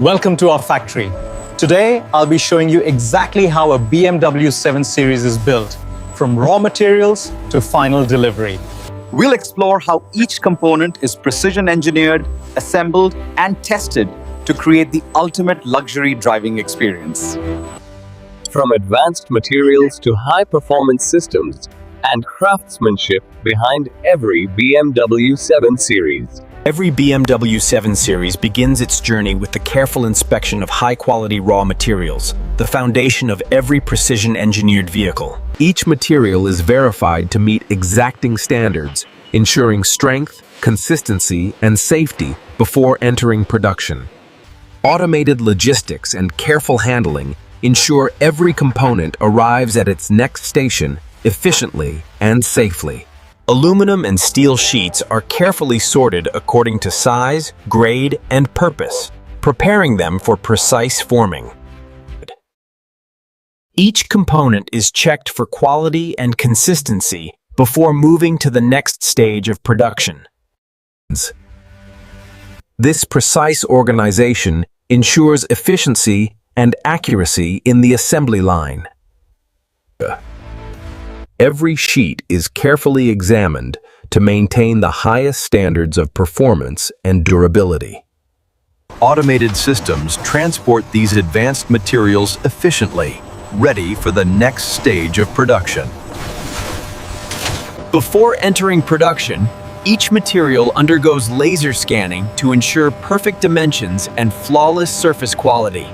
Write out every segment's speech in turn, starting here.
Welcome to our factory. Today, I'll be showing you exactly how a BMW 7 Series is built, from raw materials to final delivery. We'll explore how each component is precision engineered, assembled, and tested to create the ultimate luxury driving experience. From advanced materials to high-performance systems and craftsmanship behind every BMW 7 Series. Every BMW 7 Series begins its journey with the careful inspection of high-quality raw materials, the foundation of every precision-engineered vehicle. Each material is verified to meet exacting standards, ensuring strength, consistency, and safety before entering production. Automated logistics and careful handling ensure every component arrives at its next station efficiently and safely. Aluminum and steel sheets are carefully sorted according to size, grade, and purpose, preparing them for precise forming. Each component is checked for quality and consistency before moving to the next stage of production. This precise organization ensures efficiency and accuracy in the assembly line. Every sheet is carefully examined to maintain the highest standards of performance and durability. Automated systems transport these advanced materials efficiently, ready for the next stage of production. Before entering production, each material undergoes laser scanning to ensure perfect dimensions and flawless surface quality.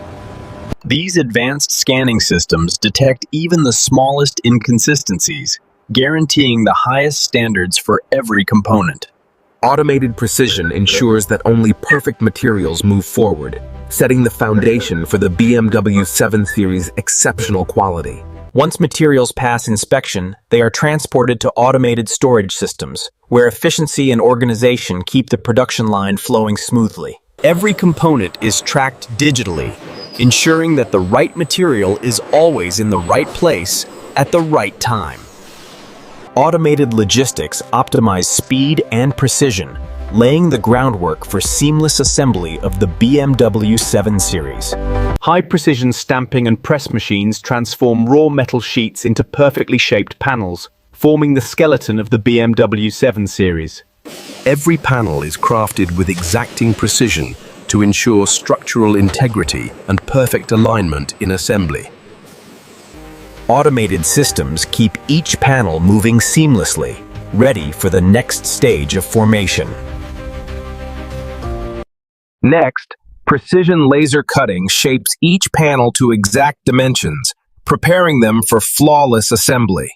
These advanced scanning systems detect even the smallest inconsistencies, guaranteeing the highest standards for every component. Automated precision ensures that only perfect materials move forward, setting the foundation for the BMW 7 Series' exceptional quality. Once materials pass inspection, they are transported to automated storage systems, where efficiency and organization keep the production line flowing smoothly. Every component is tracked digitally, ensuring that the right material is always in the right place at the right time. Automated logistics optimize speed and precision, laying the groundwork for seamless assembly of the BMW 7 Series. High-precision stamping and press machines transform raw metal sheets into perfectly shaped panels, forming the skeleton of the BMW 7 Series. Every panel is crafted with exacting precision to ensure structural integrity and perfect alignment in assembly. Automated systems keep each panel moving seamlessly, ready for the next stage of formation. Next, precision laser cutting shapes each panel to exact dimensions, preparing them for flawless assembly.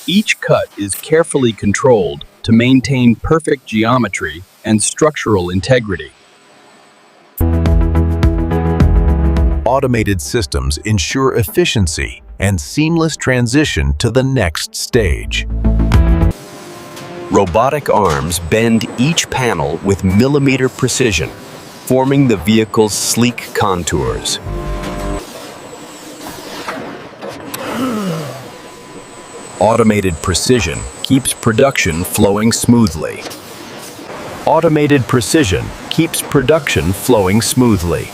Each cut is carefully controlled to maintain perfect geometry and structural integrity. Automated systems ensure efficiency and seamless transition to the next stage. Robotic arms bend each panel with millimeter precision, forming the vehicle's sleek contours. Automated precision keeps production flowing smoothly. Automated precision keeps production flowing smoothly.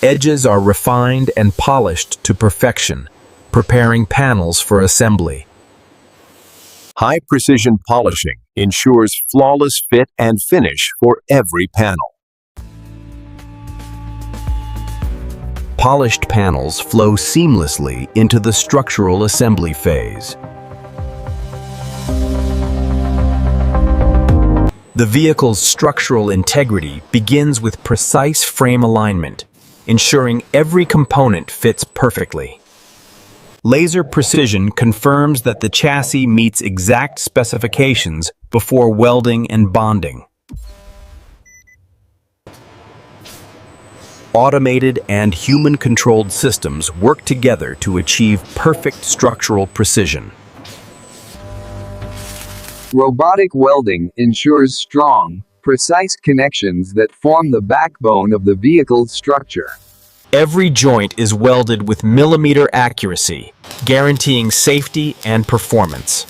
Edges are refined and polished to perfection, preparing panels for assembly. High-precision polishing ensures flawless fit and finish for every panel. Polished panels flow seamlessly into the structural assembly phase. The vehicle's structural integrity begins with precise frame alignment, ensuring every component fits perfectly. Laser precision confirms that the chassis meets exact specifications before welding and bonding. Automated and human-controlled systems work together to achieve perfect structural precision. Robotic welding ensures strong, precise connections that form the backbone of the vehicle's structure. Every joint is welded with millimeter accuracy, guaranteeing safety and performance.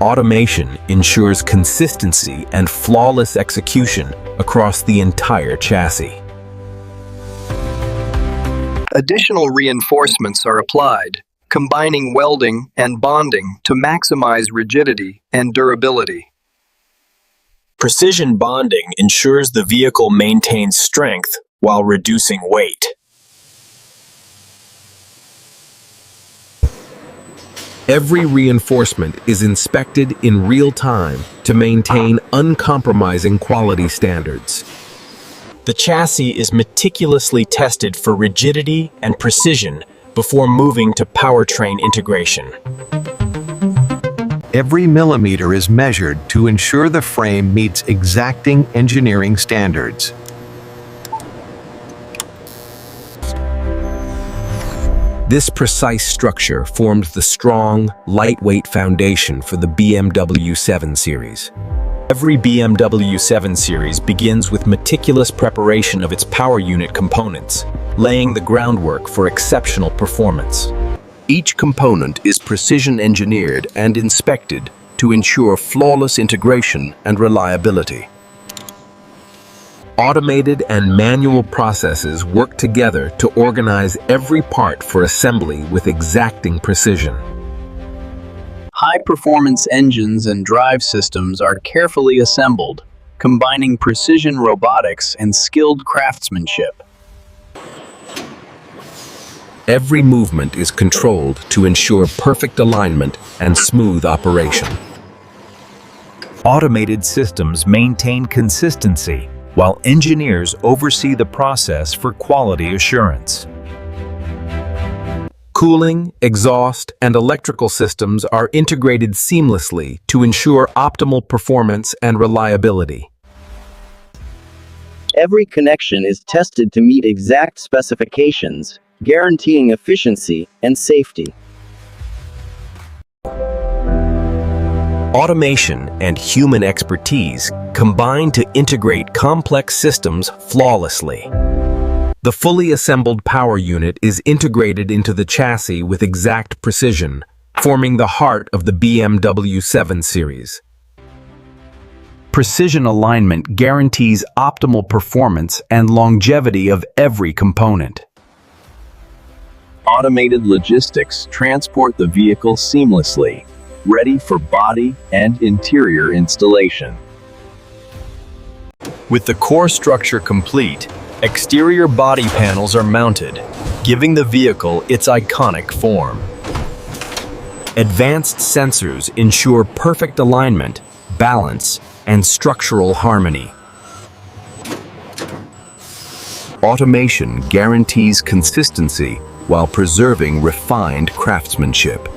Automation ensures consistency and flawless execution across the entire chassis. Additional reinforcements are applied, combining welding and bonding to maximize rigidity and durability. Precision bonding ensures the vehicle maintains strength while reducing weight. Every reinforcement is inspected in real time to maintain uncompromising quality standards. The chassis is meticulously tested for rigidity and precision before moving to powertrain integration. Every millimeter is measured to ensure the frame meets exacting engineering standards. This precise structure forms the strong, lightweight foundation for the BMW 7 Series. Every BMW 7 Series begins with meticulous preparation of its power unit components, laying the groundwork for exceptional performance. Each component is precision engineered and inspected to ensure flawless integration and reliability. Automated and manual processes work together to organize every part for assembly with exacting precision. High-performance engines and drive systems are carefully assembled, combining precision robotics and skilled craftsmanship. Every movement is controlled to ensure perfect alignment and smooth operation. Automated systems maintain consistency, while engineers oversee the process for quality assurance. Cooling, exhaust, and electrical systems are integrated seamlessly to ensure optimal performance and reliability. Every connection is tested to meet exact specifications, guaranteeing efficiency and safety. Automation and human expertise combine to integrate complex systems flawlessly. The fully assembled power unit is integrated into the chassis with exact precision, forming the heart of the BMW 7 Series. Precision alignment guarantees optimal performance and longevity of every component. Automated logistics transport the vehicle seamlessly, ready for body and interior installation. With the core structure complete, exterior body panels are mounted, giving the vehicle its iconic form. Advanced sensors ensure perfect alignment, balance, and structural harmony. Automation guarantees consistency while preserving refined craftsmanship.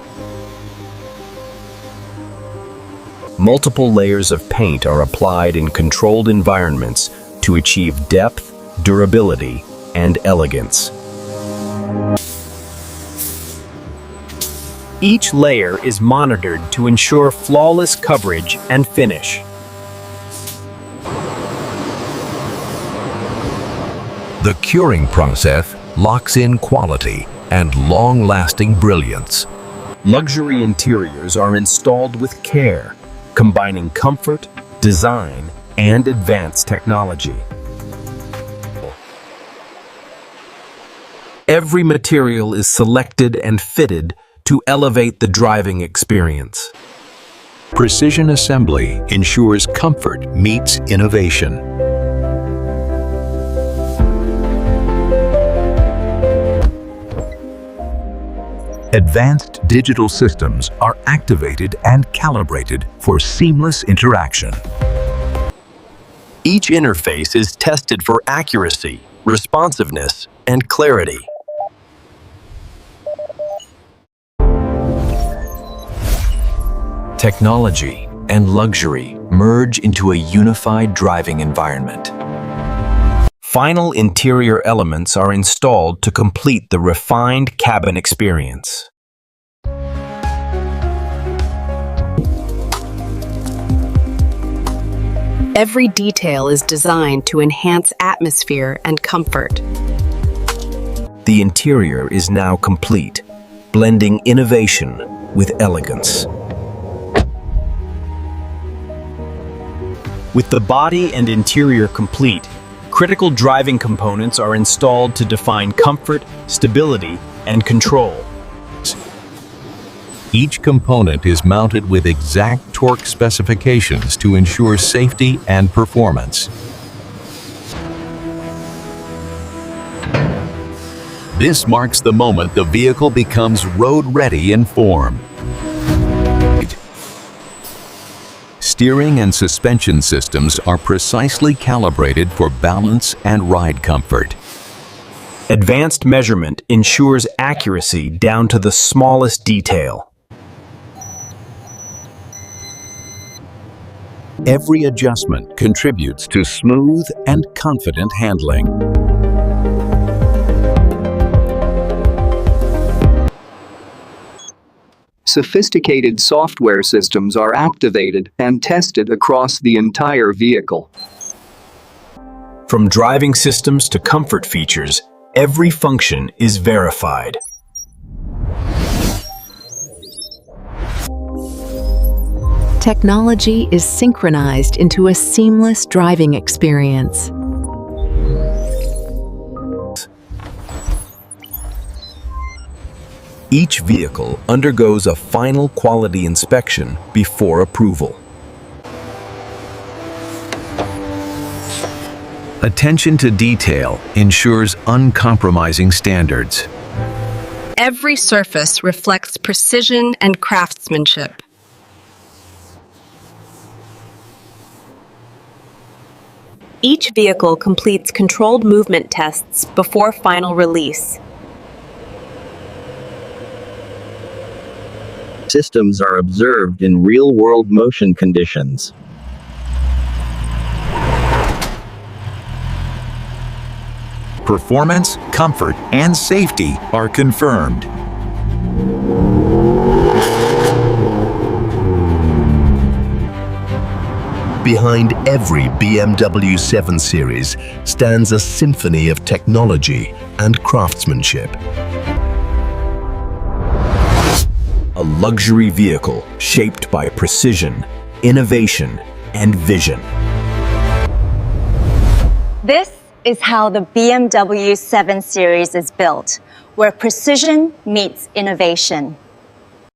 Multiple layers of paint are applied in controlled environments to achieve depth, durability, and elegance. Each layer is monitored to ensure flawless coverage and finish. The curing process locks in quality and long-lasting brilliance. Luxury interiors are installed with care, combining comfort, design, and advanced technology. Every material is selected and fitted to elevate the driving experience. Precision assembly ensures comfort meets innovation. Advanced digital systems are activated and calibrated for seamless interaction. Each interface is tested for accuracy, responsiveness, and clarity. Technology and luxury merge into a unified driving environment. Final interior elements are installed to complete the refined cabin experience. Every detail is designed to enhance atmosphere and comfort. The interior is now complete, blending innovation with elegance. With the body and interior complete, critical driving components are installed to define comfort, stability, and control. Each component is mounted with exact torque specifications to ensure safety and performance. This marks the moment the vehicle becomes road-ready in form. Steering and suspension systems are precisely calibrated for balance and ride comfort. Advanced measurement ensures accuracy down to the smallest detail. Every adjustment contributes to smooth and confident handling. Sophisticated software systems are activated and tested across the entire vehicle. From driving systems to comfort features, every function is verified. Technology is synchronized into a seamless driving experience. Each vehicle undergoes a final quality inspection before approval. Attention to detail ensures uncompromising standards. Every surface reflects precision and craftsmanship. Each vehicle completes controlled movement tests before final release. Systems are observed in real-world motion conditions. Performance, comfort, and safety are confirmed. Behind every BMW 7 Series stands a symphony of technology and craftsmanship. A luxury vehicle shaped by precision, innovation, and vision. This is how the BMW 7 Series is built, where precision meets innovation.